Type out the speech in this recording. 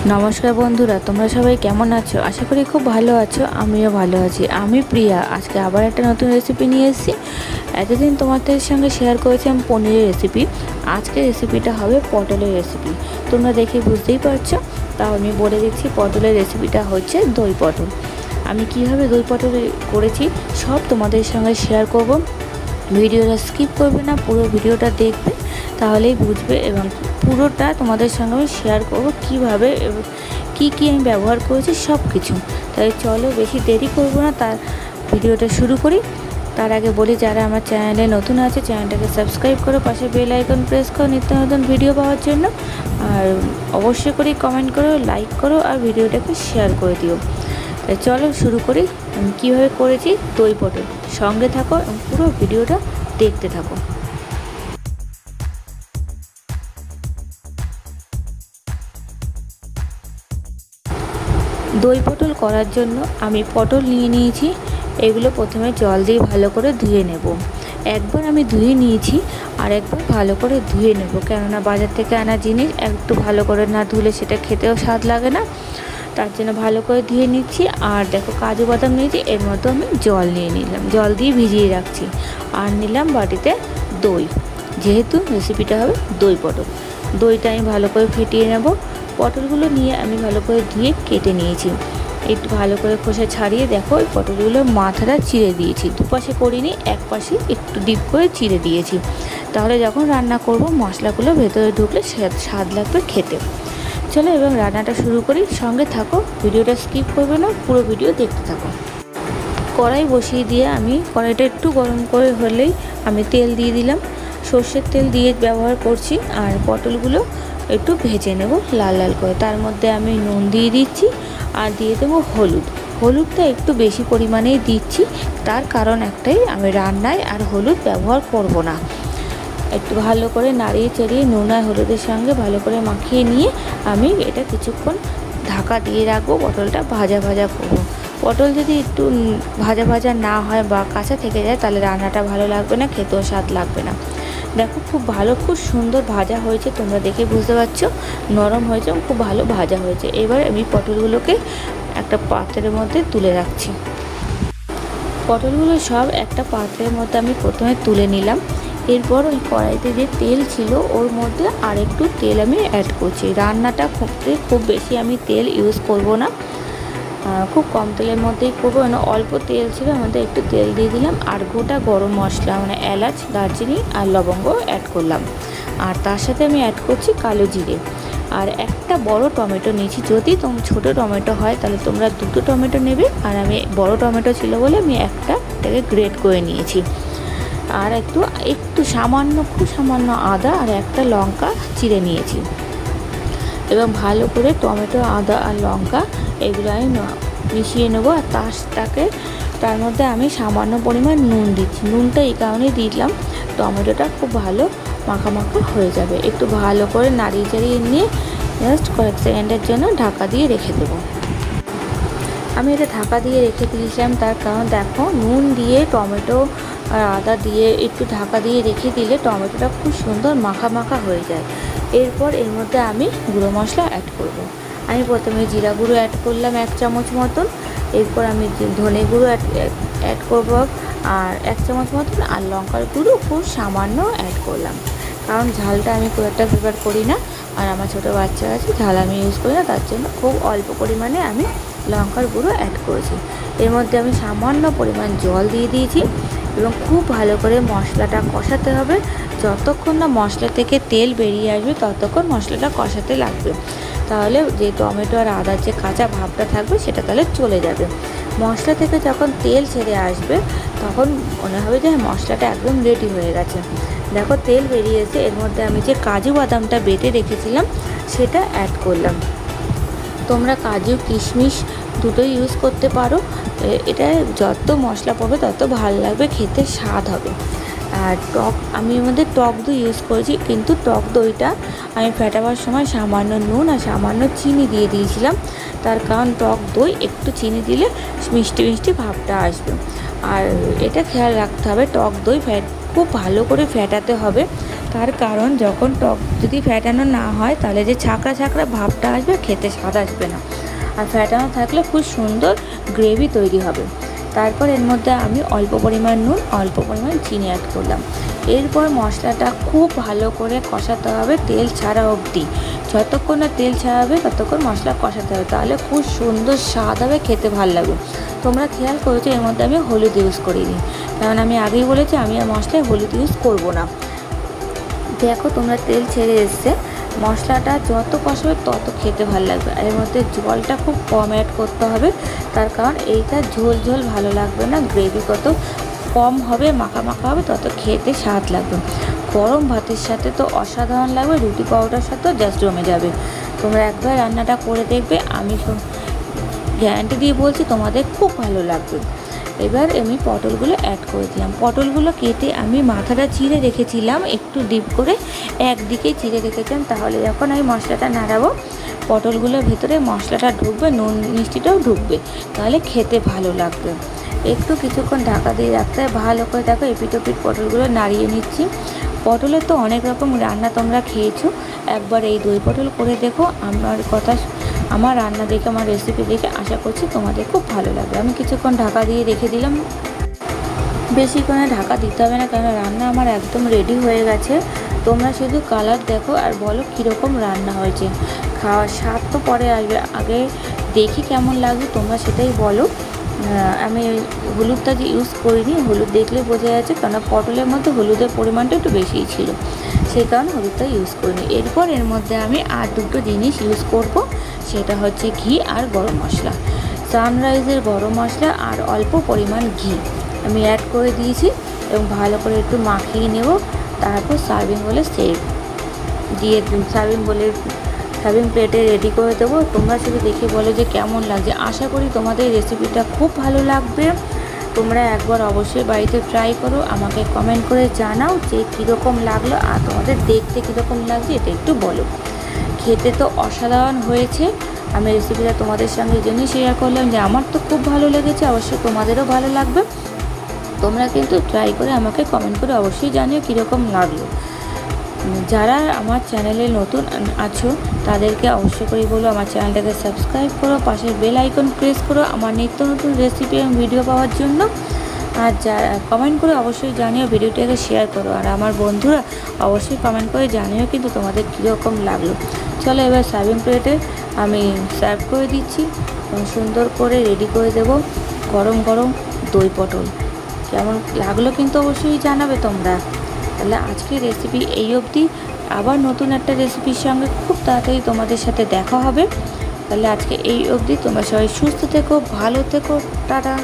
नमस्कार बंधुरा तुम्हारा सबाई केमन आछो। आशा करी खूब भालो आछो। आमिও ভালো আছি। আমি প্রিয়া আজকে আবার একটা নতুন রেসিপি নিয়ে এসেছি। এতদিন তোমাদের সঙ্গে শেয়ার করেছিলাম পনিরের রেসিপি। আজকে রেসিপিটা হবে পটলের রেসিপি। তোমরা দেখে বুঝতেই পারছো। তাও আমি বলে দিচ্ছি পটলের রেসিপিটা হচ্ছে দই পটল। আমি কিভাবে দই পটল করেছি সব তোমাদের সঙ্গে শেয়ার করব। ভিডিওটা স্কিপ করবে না, পুরো ভিডিওটা দেখবে, তাহলেই বুঝবে এবং পুরোটা তোমাদের সঙ্গে আমি শেয়ার করব কীভাবে কি আমি ব্যবহার করেছি সব কিছু। তাই চলো বেশি দেরি করব না, তার ভিডিওটা শুরু করি। তার আগে বলি যারা আমার চ্যানেলে নতুন আছে চ্যানেলটাকে সাবস্ক্রাইব করো, পাশে বেল আইকন প্রেস করো নিত্য নতুন ভিডিও পাওয়ার জন্য। আর অবশ্যই করে কমেন্ট করো, লাইক করো আর ভিডিওটাকে শেয়ার করে দিও। তাই চলো শুরু করি আমি কীভাবে করেছি দই পটল। সঙ্গে থাকো এবং পুরো ভিডিওটা দেখতে থাকো। দই পটল করার জন্য আমি পটল নিয়ে নিয়েছি। এগুলো প্রথমে জল দিয়ে ভালো করে ধুয়ে নেব। একবার আমি ধুয়ে নিয়েছি আর একবার ভালো করে ধুয়ে নেব, কেননা বাজার থেকে আনা জিনিস একটু ভালো করে না ধুলে সেটা খেতেও স্বাদ লাগে না। তার জন্য ভালো করে ধুয়ে নিচ্ছি। আর দেখো কাজু বাদাম নিয়েছি, এর মধ্যে আমি জল নিয়ে নিলাম, জল দিয়ে ভিজিয়ে রাখছি। আর নিলাম বাটিতে দই, যেহেতু রেসিপিটা হবে দই পটল। দইটা আমি ভালো করে ফেটিয়ে নেব। পটলগুলো নিয়ে আমি ভালো করে ধুয়ে কেটে নিয়েছি। একটু ভালো করে খোসা ছাড়িয়ে দেখো ওই পটলগুলো মাথাটা চিড়ে দিয়েছি। দুপাশে করিনি, এক পাশে একটু ডিপ করে চিড়ে দিয়েছি। তাহলে যখন রান্না করব মশলাগুলো ভেতরে ঢুকলে স্বাদ লাগবে খেতে। চলো এবং রান্নাটা শুরু করি। সঙ্গে থাকো, ভিডিওটা স্কিপ করবে না, পুরো ভিডিও দেখতে থাকো। কড়াই বসিয়ে দিয়ে আমি কড়াইটা একটু গরম করে হলেই আমি তেল দিয়ে দিলাম। সর্ষের তেল দিয়ে ব্যবহার করছি। আর পটলগুলো একটু ভেজে নেব লাল লাল করে। তার মধ্যে আমি নুন দিয়ে দিচ্ছি আর দিয়ে দেবো হলুদ। হলুদটা একটু বেশি পরিমাণেই দিচ্ছি, তার কারণ একটাই, আমি রান্নায় আর হলুদ ব্যবহার করব না। একটু ভালো করে নাড়িয়ে চাড়িয়ে নুন আর হলুদের সঙ্গে ভালো করে মাখিয়ে নিয়ে আমি এটা কিছুক্ষণ ঢাকা দিয়ে রাখবো। পটলটা ভাজা ভাজা করবো। পটল যদি একটু ভাজা ভাজা না হয় বা কাঁচা থেকে যায় তাহলে রান্নাটা ভালো লাগবে না, খেতেও স্বাদ লাগবে না। দেখো খুব ভালো, খুব সুন্দর ভাজা হয়েছে, তোমরা দেখে বুঝতে পারছো নরম হয়েছে, খুব ভালো ভাজা হয়েছে। এবার আমি পটলগুলোকে একটা পাত্রের মধ্যে তুলে রাখছি। পটলগুলো সব একটা পাত্রের মধ্যে আমি প্রথমে তুলে নিলাম। এরপর ওই কড়াইতে যে তেল ছিল ওর মধ্যে আর একটু তেল আমি অ্যাড করছি। রান্নাটা খুব বেশি আমি তেল ইউজ করব না, খুব কম তেলের মধ্যেই করবো। মানে অল্প তেল ছিল, আমাদের একটু তেল দিয়ে দিলাম। আর গোটা গরম মশলা মানে এলাচ, দারচিনি আর লবঙ্গ অ্যাড করলাম। আর তার সাথে আমি অ্যাড করছি কালো জিরে। আর একটা বড় টমেটো নিয়েছি। যদি ছোটো টমেটো হয় তাহলে তোমরা দুটো টমেটো নেবে, আর আমি বড় টমেটো ছিল বলে আমি একটাকে গ্রেট করে নিয়েছি। আর একটু সামান্য, খুব সামান্য আদা আর একটা লঙ্কা চিড়ে নিয়েছি। এবং ভালো করে টমেটো, আদা আর লঙ্কা এগুলো আমি মিশিয়ে নেবো। আর তার মধ্যে আমি সামান্য পরিমাণ নুন দিচ্ছি। নুনটা এই কারণেই দিলাম, টমেটোটা খুব ভালো মাখা মাখা হয়ে যাবে। একটু ভালো করে নাড়িয়ে চাড়িয়ে নিয়ে জাস্ট কয়েক সেকেন্ডের জন্য ঢাকা দিয়ে রেখে দেবো। আমি এটা ঢাকা দিয়ে রেখে দিয়েছিলাম, তার কারণ দেখো নুন দিয়ে টমেটো আর আদা দিয়ে একটু ঢাকা দিয়ে রেখে দিলে টমেটোটা খুব সুন্দর মাখা মাখা হয়ে যায়। এরপর এর মধ্যে আমি গুঁড়ো মশলা অ্যাড করব। আমি প্রথমে জিরা গুঁড়ো অ্যাড করলাম 1 চামচ মতন। এরপর আমি ধনে গুঁড়ো অ্যাড করব আর 1 চামচ মতন। আর লঙ্কার গুঁড়ো খুব সামান্য অ্যাড করলাম, কারণ ঝালটা আমি খুব একটা প্রিফার করি না। আর আমার ছোটো বাচ্চা আছে, ঝাল আমি ইউজ করি না, তার জন্য খুব অল্প পরিমাণে আমি লঙ্কার গুঁড়ো অ্যাড করেছি। এর মধ্যে আমি সামান্য পরিমাণ জল দিয়ে দিয়েছি এবং খুব ভালো করে মশলাটা কষাতে হবে। যতক্ষণ না মশলা থেকে তেল বেরিয়ে আসবে ততক্ষণ মশলাটা কষাতে লাগবে। তাহলে যে টমেটো আর আদার যে কাঁচা ভাবটা থাকবে সেটা তাহলে চলে যাবে। মশলা থেকে যখন তেল ছেড়ে আসবে তখন মনে হবে যে মশলাটা একদম রেডি হয়ে গেছে। দেখো তেল বেরিয়েছে। এর মধ্যে আমি যে কাজু বাদামটা বেটে রেখেছিলাম সেটা অ্যাড করলাম। তোমরা কাজু কিশমিশ দুটোই ইউজ করতে পারো। এটা যত মশলা পড়বে তত ভালো লাগবে, খেতে স্বাদ হবে। আর আমি এর মধ্যে টক দই ইউজ করেছি, কিন্তু টক দইটা আমি ফেটাবার সময় সামান্য নুন আর সামান্য চিনি দিয়ে দিয়েছিলাম। তার কারণ টক দই একটু চিনি দিলে মিষ্টি মিষ্টি ভাবটা আসবে। আর এটা খেয়াল রাখতে হবে টক দই খুব ভালো করে ফেটাতে হবে। তার কারণ যখন টক যদি ফেটানো না হয় তাহলে যে ছাঁকড়া ছাঁকড়া ভাবটা আসবে, খেতে স্বাদ আসবে না। আর ফেটানো থাকলে খুব সুন্দর গ্রেভি তৈরি হবে। তারপর এর মধ্যে আমি অল্প পরিমাণ নুন, অল্প পরিমাণ চিনি অ্যাড করলাম। এরপর মশলাটা খুব ভালো করে কষাতে হবে তেল ছাড়া অবধি। যতক্ষণ না তেল ছাড়াবে ততক্ষণ মশলা কষাতে হবে, তাহলে খুব সুন্দর স্বাদ হবে, খেতে ভালো লাগবে। তোমরা খেয়াল করেছো এর মধ্যে আমি হলুদ ইউজ করিনি, কারণ আমি আগেই বলেছি আমি আর মশলায় হলুদ ইউজ করবো না। দেখো তোমরা তেল ছেড়ে এসছে, মশলাটা যত কষাবে তত খেতে ভালো লাগবে। এর মধ্যে জলটা খুব কম অ্যাড করতে হবে, তার কারণ এইটা ঝোল ঝোল ভালো লাগবে না। গ্রেভি কত কম হবে, মাখা মাখা হবে, তত খেতে স্বাদ লাগবে। গরম ভাতের সাথে তো অসাধারণ লাগবে, রুটি পাউডার সাথেও জাস্ট জমে যাবে। তোমরা একবার রান্নাটা করে দেখবে, আমি গ্যারান্টি দিয়ে বলছি তোমাদের খুব ভালো লাগবে। এবার আমি পটলগুলো অ্যাড করে দিলাম। পটলগুলো কেটে আমি মাথাটা চিড়ে রেখেছিলাম, একটু ডিপ করে একদিকে চিড়ে রেখেছিলাম, তাহলে যখন আমি মশলাটা নাড়াবো পটলগুলোর ভেতরে মশলাটা ঢুকবে, নুন মিষ্টিটাও ঢুকবে, তাহলে খেতে ভালো লাগবে। একটু কিছুক্ষণ ঢাকা দিয়ে রাখতে হয় ভালো করে। দেখো এপিট ওপিট পটলগুলো নাড়িয়ে নিচ্ছি। পটলের তো অনেক রকম রান্না তোমরা খেয়েছো, একবার এই দই পটল করে দেখো। আমার রান্না দেখে, আমার রেসিপি দেখে আশা করছি তোমাদের খুব ভালো লাগবে। আমি কিছুক্ষণ ঢাকা দিয়ে রেখে দিলাম, বেশিক্ষণ ঢাকা দিতে হবে না, কারণ রান্না আমার একদম রেডি হয়ে গেছে। তোমরা শুধু কালার দেখো আর বলো কীরকম রান্না হয়েছে। খাওয়ার স্বাদ তো পরে আসবে, আগে দেখি কেমন লাগবে তোমরা সেটাই বলো। আমি হলুদটা যে ইউজ করিনি, হলুদ দেখলে বোঝা যাচ্ছে, কারণ পটলের মধ্যে হলুদের পরিমাণটা একটু বেশিই ছিল, সেই কারণে হলুদটা ইউজ করিনি। এরপর এর মধ্যে আমি আর দুটো জিনিস ইউজ করব, সেটা হচ্ছে ঘি আর গরম মশলা। সানরাইজের গরম মশলা আর অল্প পরিমাণ ঘি আমি অ্যাড করে দিয়েছি এবং ভালো করে একটু মাখিয়ে নেব। তারপর সার্ভিং বলে সার্ভিং প্লেটে রেডি করে দেবো। তোমরা শুধু দেখে বলো যে কেমন লাগছে। আশা করি তোমাদের রেসিপিটা খুব ভালো লাগবে। তোমরা একবার অবশ্যই বাড়িতে ট্রাই করো, আমাকে কমেন্ট করে জানাও যে কীরকম লাগলো আর তোমাদের দেখতে কীরকম লাগছে এটা একটু বলো। খেতে তো অসাধারণ হয়েছে। আমি রেসিপিটা তোমাদের সঙ্গে এই জন্যই শেয়ার করলাম যে আমার তো খুব ভালো লেগেছে, অবশ্যই তোমাদেরও ভালো লাগবে। তোমরা কিন্তু ট্রাই করে আমাকে কমেন্ট করে অবশ্যই জানিও কীরকম লাগলো। যারা আমার চ্যানেলে নতুন আছো তাদেরকে অবশ্যই করে বলো আমার চ্যানেলটাকে সাবস্ক্রাইব করো, পাশের বেল আইকন প্রেস করো আমার নিত্য নতুন রেসিপি এবং ভিডিও পাওয়ার জন্য। আর যারা কমেন্ট করে অবশ্যই জানিও, ভিডিওটাকে শেয়ার করো। আর আমার বন্ধুরা অবশ্যই কমেন্ট করে জানিও কিন্তু তোমাদের কীরকম লাগলো। চলো এবার সার্ভিং প্লেটে আমি সার্ভ করে দিচ্ছি, সুন্দর করে রেডি করে দেব গরম গরম দই পটল। কেমন লাগলো কিন্তু অবশ্যই জানাবে তোমরা। তাহলে আজকের রেসিপি এই অবধি, আবার নতুন একটা রেসিপির সঙ্গে খুব তাড়াতাড়ি তোমাদের সাথে দেখা হবে। তাহলে আজকে এই অবধি, তোমরা সবাই সুস্থ থেকো, ভালো থেকো, টাটা।